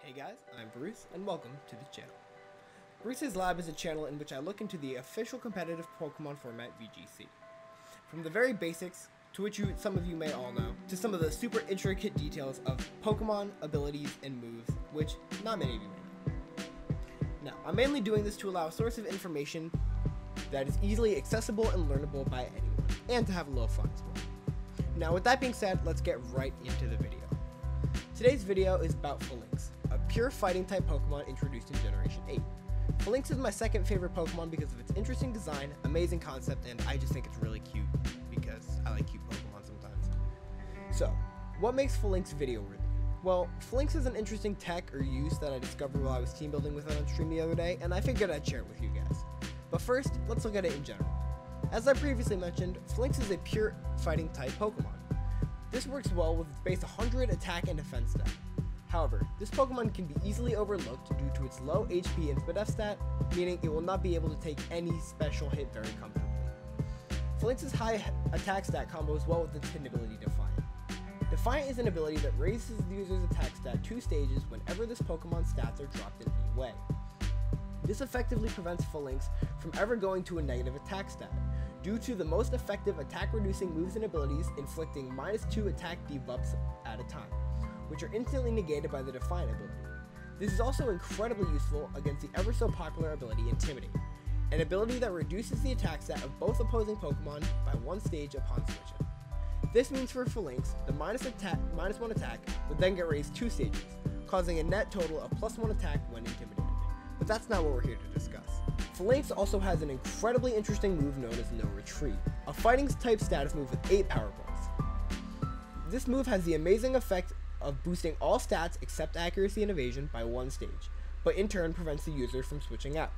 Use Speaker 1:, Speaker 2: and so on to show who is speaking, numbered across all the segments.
Speaker 1: Hey guys, I'm Bruce, and welcome to the channel. Bruce's Lab is a channel in which I look into the official competitive Pokemon format VGC. From the very basics, to which some of you may all know, to some of the super intricate details of Pokemon, abilities, and moves, which not many of you may know. Now, I'm mainly doing this to allow a source of information that is easily accessible and learnable by anyone, and to have a little fun as well. Now, with that being said, let's get right into the video. Today's video is about Falinks, a pure fighting type Pokemon introduced in Generation 8. Falinks is my second favorite Pokemon because of its interesting design, amazing concept, and I just think it's really cute because I like cute Pokemon sometimes. So, what makes Falinks video worthy? Well, Falinks is an interesting tech or use that I discovered while I was team building with it on stream the other day, and I figured I'd share it with you guys. But first, let's look at it in general. As I previously mentioned, Falinks is a pure fighting type Pokemon. This works well with its base 100 attack and defense stat. However, this Pokemon can be easily overlooked due to its low HP and SpDef stat, meaning it will not be able to take any special hit very comfortably. Falinks' high attack stat combos well with its hidden ability Defiant. Defiant is an ability that raises the user's attack stat 2 stages whenever this Pokemon's stats are dropped in any way. This effectively prevents Falinks from ever going to a negative attack stat, due to the most effective attack reducing moves and abilities inflicting -2 attack debuffs at a time, which are instantly negated by the Defiant ability. This is also incredibly useful against the ever so popular ability Intimidate, an ability that reduces the attack stat of both opposing Pokemon by 1 stage upon switching. This means for Falinks, the -1 attack would then get raised 2 stages, causing a net total of +1 attack when intimidated. But that's not what we're here to discuss. Falinks also has an incredibly interesting move known as No Retreat, a fighting type status move with 8 Powerballs. This move has the amazing effect of boosting all stats except accuracy and evasion by 1 stage, but in turn prevents the user from switching out.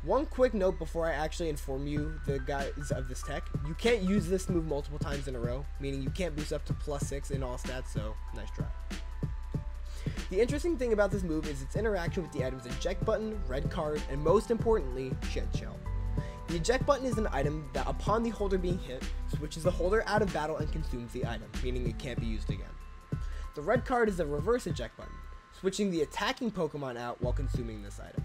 Speaker 1: One quick note before I actually inform you the guys of this tech, you can't use this move multiple times in a row, meaning you can't boost up to +6 in all stats, so nice try. The interesting thing about this move is its interaction with the items Eject Button, Red Card, and most importantly, Shed Shell. The Eject Button is an item that upon the holder being hit, switches the holder out of battle and consumes the item, meaning it can't be used again. The Red Card is a reverse Eject Button, switching the attacking Pokemon out while consuming this item.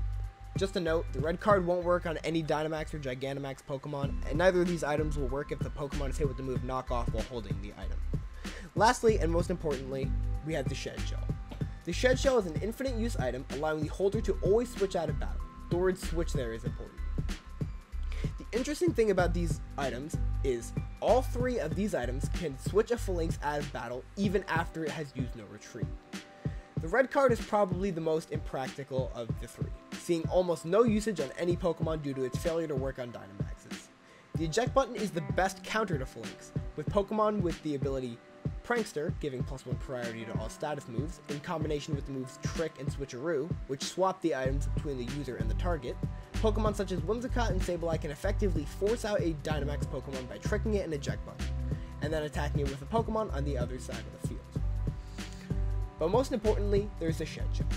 Speaker 1: Just a note, the Red Card won't work on any Dynamax or Gigantamax Pokemon, and neither of these items will work if the Pokemon is hit with the move Knock Off while holding the item. Lastly, and most importantly, we have the Shed Shell. The Shed Shell is an infinite use item, allowing the holder to always switch out of battle. The word switch there is important. The interesting thing about these items is all 3 of these items can switch a Falinks out of battle even after it has used No Retreat. The Red Card is probably the most impractical of the 3, seeing almost no usage on any Pokemon due to its failure to work on Dynamaxes. The Eject Button is the best counter to Falinks, with Pokemon with the ability Prankster, giving +1 priority to all status moves, in combination with the moves Trick and Switcheroo, which swap the items between the user and the target. Pokemon such as Whimsicott and Sableye can effectively force out a Dynamax Pokemon by tricking it in Eject Button, and then attacking it with a Pokemon on the other side of the field. But most importantly, there's the Shed Shell.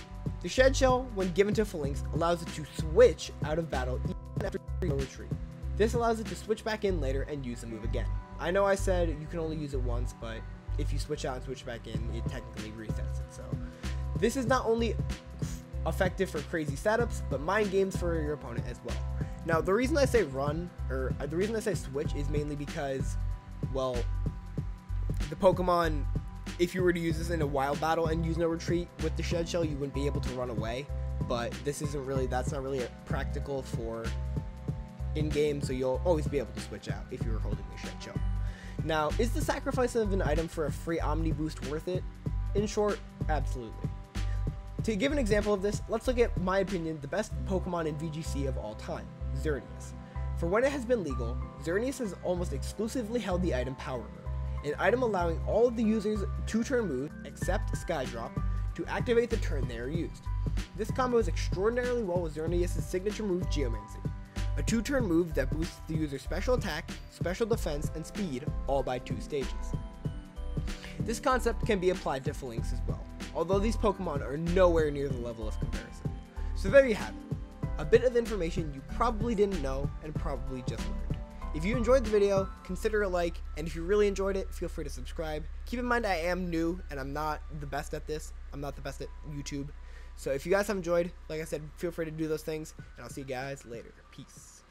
Speaker 1: The Shed Shell, when given to Falinks, allows it to switch out of battle even after No Retreat. This allows it to switch back in later and use the move again. I know I said you can only use it once, but if you switch out and switch back in, it technically resets it. So this is not only effective for crazy setups, but mind games for your opponent as well. Now, the reason I say run, or the reason I say switch, is mainly because, well, the Pokemon, if you were to use this in a wild battle and use No Retreat with the Shed Shell, you wouldn't be able to run away. But that's not really practical for in-game, so you'll always be able to switch out if you were holding the Shed Shell. Now, is the sacrifice of an item for a free Omni boost worth it? In short, absolutely. To give an example of this, let's look at, my opinion, the best Pokemon in VGC of all time, Xerneas. For when it has been legal, Xerneas has almost exclusively held the item Power Herb, an item allowing all of the user's 2-turn moves, except Skydrop, to activate the turn they are used. This combo is extraordinarily well with Xerneas' signature move Geomancy, a 2-turn move that boosts the user's special attack, special defense, and speed, all by 2 stages. This concept can be applied to Falinks as well, although these Pokemon are nowhere near the level of comparison. So there you have it, a bit of information you probably didn't know and probably just learned. If you enjoyed the video, consider a like, and if you really enjoyed it, feel free to subscribe. Keep in mind I am new, and I'm not the best at this. I'm not the best at YouTube. So if you guys have enjoyed, like I said, feel free to do those things, and I'll see you guys later. Peace.